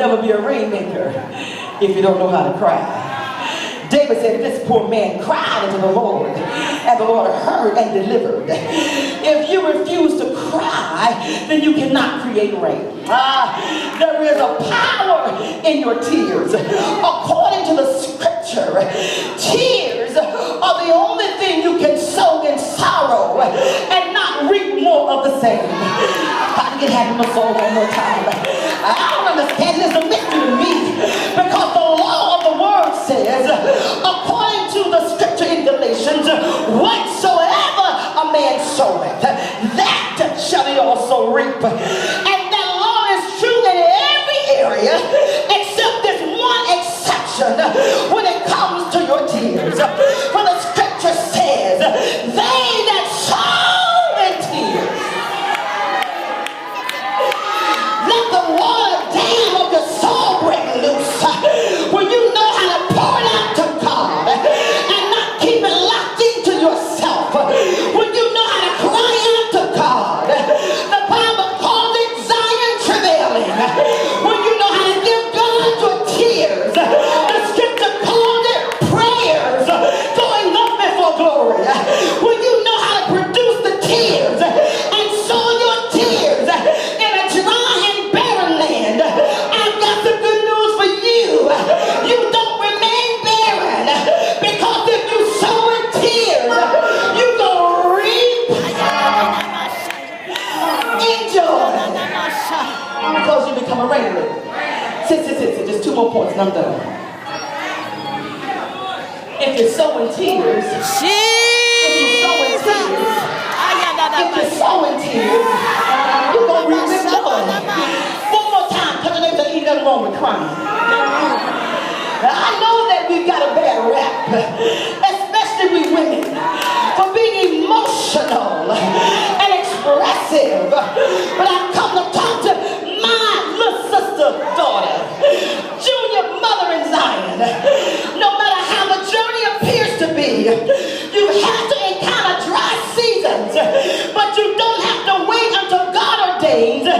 never be a rainmaker if you don't know how to cry. David said, this poor man cried unto the Lord, and the Lord heard and delivered. If you refuse to cry, then you cannot create rain. There is a power in your tears. According to the scripture, tears are the only thing you can sow in sorrow and not reap more of the same. I can have my soul one more time. I don't understand. It's a mystery to me, because the law of the word says, according to the scripture in Galatians, whatsoever a man soweth, that shall he also reap. And that law is true in every area except this one exception when it comes to your tears. For the scripture says, they that sow in tears, let the water dam of your soul break loose. When you know how to pour it out to God and not keep it locked into yourself. When you know how to cry out to God. The Bible calls it Zion travailing. When you know how to give God your tears. The scripture calls it prayers going up before glory. When you know how to produce the tears and sow your tears in a dry and barren land. I've got some good news for you. You don't remain barren, because if you sow in tears, you gonna reap in joy, because you become a rainmaker. Sit. Just 2 more points and I'm done. If you sow in tears, you're gonna reap in joy. One more time, because there ain't nothing wrong with crying. I know that we've got a bad rap, especially we women, for being emotional and expressive. But I've come to talk to my little sister, daughter, junior mother in Zion. No matter how the journey appears to be, you have to encounter dry seasons, but you don't have to wait until God ordains a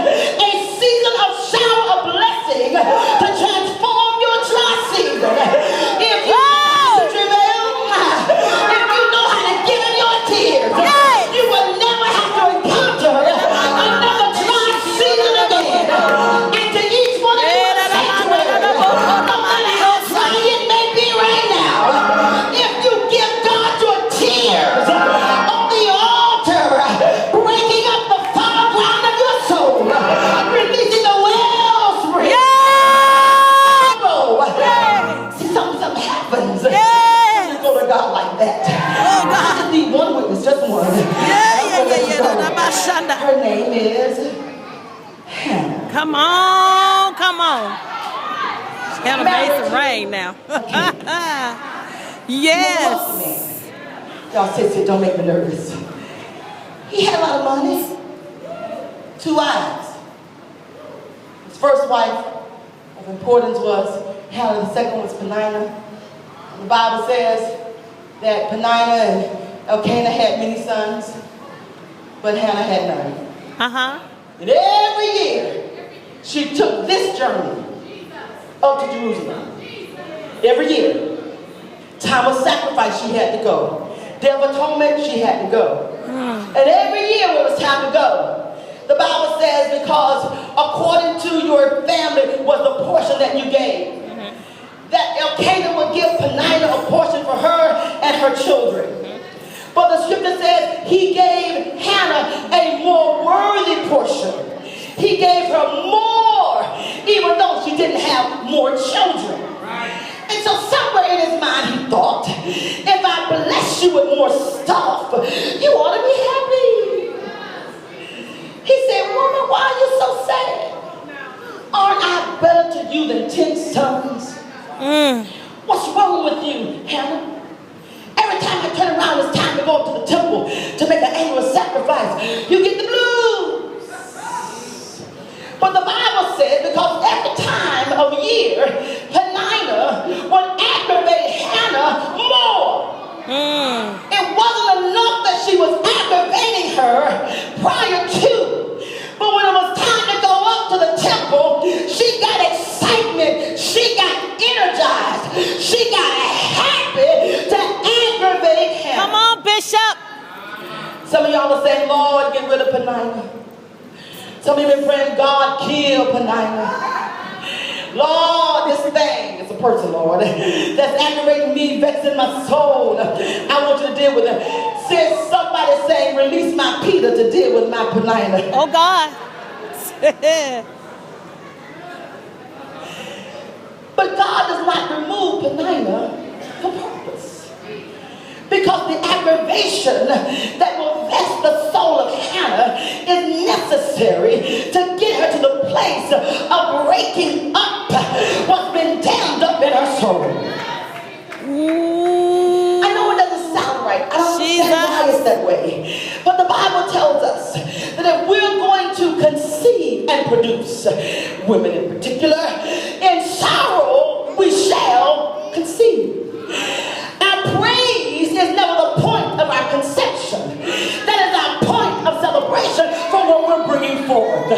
season of shower of blessing to transform your dry season. If you know to travail, if you know how to give in your tears, you will never have to encounter another dry season again. Into each one of your sanctuaries, no matter how dry it may be right now, if you give God your tears on the altar, breaking up the fallow ground of your soul, releasing the wellspring. See, something happens when you go to God like that. I just need one witness, just one. Her name is Hannah. Come on. Hannah made some rain now. Yes. Y'all sit, don't make me nervous. He had a lot of money. 2 wives. His first wife of importance was Hannah. The second was Penina. The Bible says that Penina and Elkanah had many sons, but Hannah had none. And every year, she took this journey up to Jerusalem. Every year. Time of sacrifice, she had to go. Day of atonement, she had to go. And every year when it was time to go, the Bible says, because according to your family was the portion that you gave, that Elkanah would give Penina a portion for her and her children. But the scripture says he gave Hannah a more worthy portion. He gave her more, even though she didn't have more children. And so somewhere in his mind he thought, if I bless you with more stuff, you ought to be happy. He said, woman, why are you so sad? Aren't I better to you than 10 sons? What's wrong with you, Hannah? Every time I turn around, it's time to go to the temple to make an annual sacrifice. You get the blues. But the Bible says, because every time of year, Penina would aggravate Hannah more. It wasn't enough that she was aggravating her prior to. But when it was time to go up to the temple, she got excited get rid of Penina. Some of you have been praying, God, kill Penina. Lord, this thing is a person, Lord, that's aggravating me, vexing my soul. I want you to deal with it. Since somebody saying, release my Peter to deal with my Penina. Oh, God. But God does not remove Penina for purpose. Because the aggravation that will vex the soul of Hannah is necessary to get her to the place of breaking up what's been dammed up in her soul. Ooh. I know it doesn't sound right. I don't understand why it's that way. But the Bible tells us that if we're going to conceive and produce, women in particular, in sorrow we shall conceive. Our praise is never the point of our conception. That is our point of celebration for what we're bringing forth.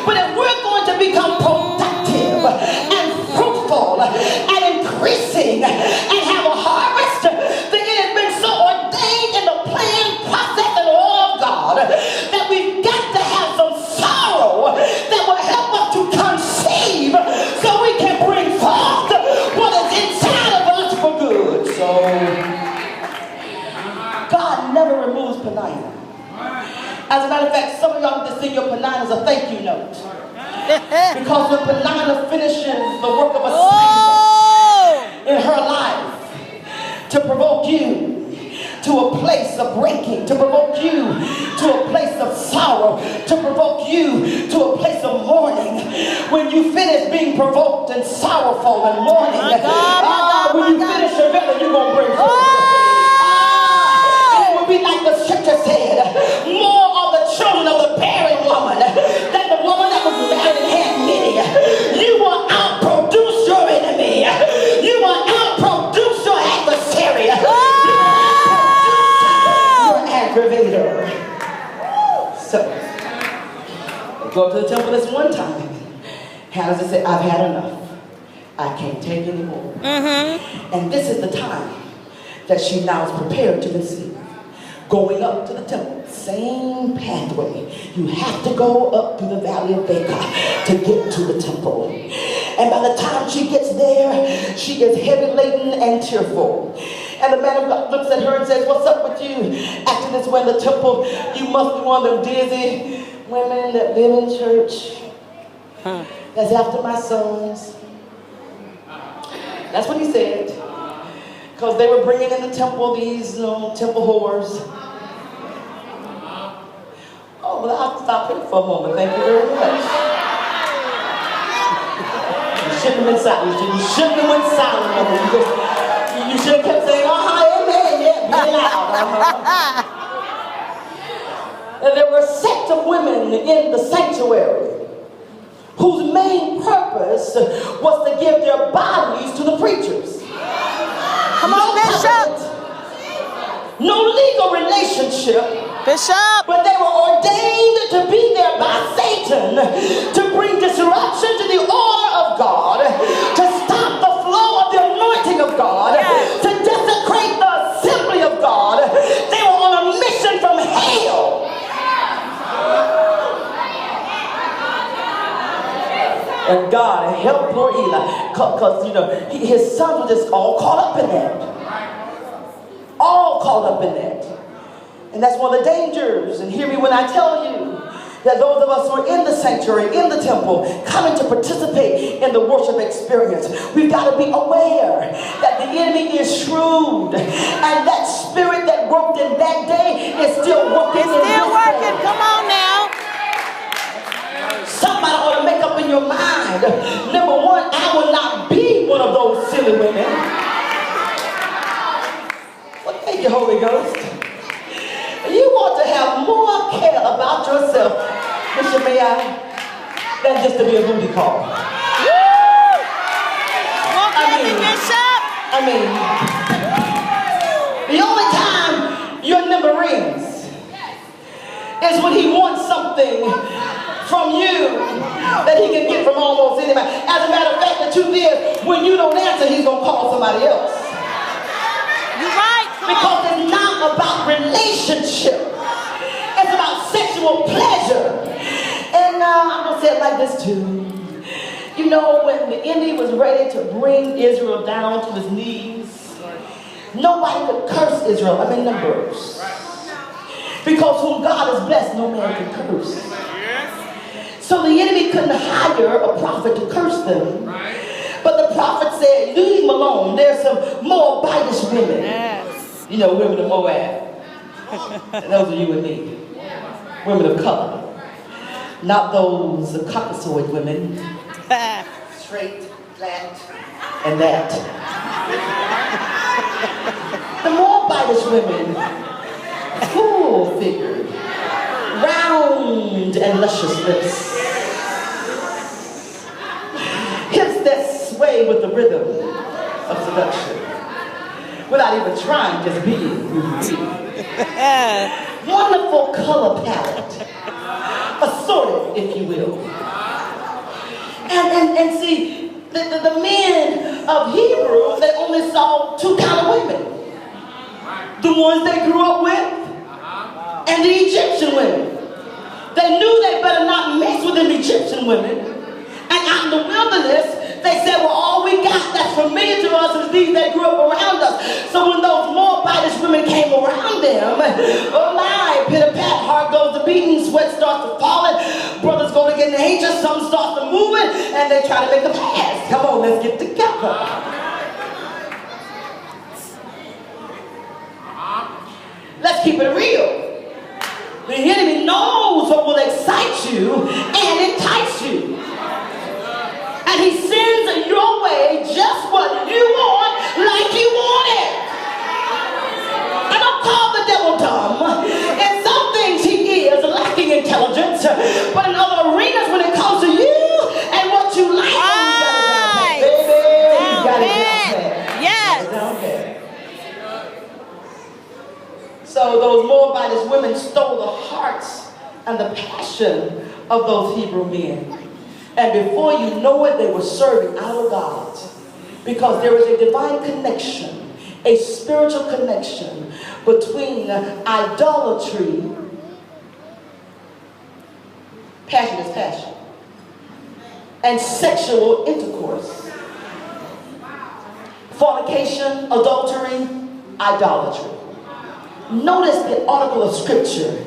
But if we're going to become productive and fruitful and increasing and have a harvest, then it has been so ordained in the plan, process, and law of God that we've got to have some sorrow that will help us to conceive so we can bring forth what is inside of us for good. So God never removes Penina. As a matter of fact, some of y'all need to send your Penina as a thank you note. Because when Penina finishes the work of assignment in her life to provoke you to a place of breaking, to provoke you to a place of sorrow, to provoke you to a place of mourning. When you finish being provoked and sorrowful and mourning, when you finish your belly, you're going to bring forth. It will be like the scripture said, more of the children of the barren woman than the woman that was married and had many. You will outproduce your enemy. You will outproduce your adversary. Aggravator. So, they go to the temple this one time. Hannah just said, I've had enough. I can't take anymore. And this is the time that she now is prepared to conceive. Going up to the temple, same pathway. You have to go up through the valley of Baca to get to the temple. And by the time she gets there, she is heavy laden and tearful. And the man of God looks at her and says, what's up with you? Acting this way in the temple, you must be one of them dizzy women that live in church. That's after my sons. That's what he said. Because they were bringing in the temple these temple whores. Oh, well, I'll stop it for a moment. Thank you very much. You shouldn't have been silent. You shouldn't have went silent. You should have kept saying, amen, yeah, be loud. And there were a sect of women in the sanctuary whose main purpose was to give their bodies to the preachers. Come on, Bishop. No legal relationship. Bishop. But they were ordained to be there by Satan to bring disruption to the order of God, to stop the flow of the anointing of God, to desecrate the assembly of God. They were on a mission from hell. And God helped poor Eli, because his sons were just all caught up in that. All caught up in that. And that's one of the dangers. And hear me when I tell you that those of us who are in the sanctuary, in the temple, coming to participate in the worship experience, we've got to be aware that the enemy is shrewd. And that spirit that worked in that day is still working. It's still working. Come on now. Somebody ought to make up in your mind. Number one, I will not be one of those silly women. Well, thank you, Holy Ghost. You want to have more care about yourself, Bishop May, than just to be a booty call. I mean, the only time your number rings is when he wants something from you that he can get from almost anybody. As a matter of fact, the truth is, when you don't answer, he's going to call somebody else. You're right. Because it's not about relationship. It's about sexual sexual pleasure. And I'm going to say it like this too. You know, when the enemy was ready to bring Israel down to his knees, nobody could curse Israel. I'm in Numbers. Because whom God has blessed, no man can curse. So the enemy couldn't hire a prophet to curse them. But the prophet said, leave them alone. There's some Moabitish women. Yes. You know, women of Moab. Those are you and me. Women of color. Not those Caucasoid women. Straight, flat, and that. The Moabitish women, full-figured, round and luscious lips. Hips that sway with the rhythm of seduction. Without even trying, just being. Wonderful color palette. Assorted, if you will. And see, the men of Hebrew, they only saw two kind of women. The ones they grew up with, and the Egyptian women. They knew they better not mess with them Egyptian women. And out in the wilderness, they said, well, all we got that's familiar to us is these that grew up around us. So when those Moabitish women came around them, oh my, pitter-pat, heart goes to beating, sweat starts to falling, brothers go to get anxious, some start to moving, and they try to make a pass. Come on, let's get together. Let's keep it real. The enemy knows what will excite you and entice you. And he sends your way just what you want, like you want it. I don't call the devil dumb. In some things he is lacking intelligence, but in other arenas when it comes to you and what you like, Right. he's got it down pat. Yes. Down pat. So those Moabitish women stole the hearts and the passion of those Hebrew men. And before you know it, they were serving our God. Because there is a divine connection, a spiritual connection between idolatry, passion is passion, and sexual intercourse. Fornication, adultery, idolatry. Notice the article of scripture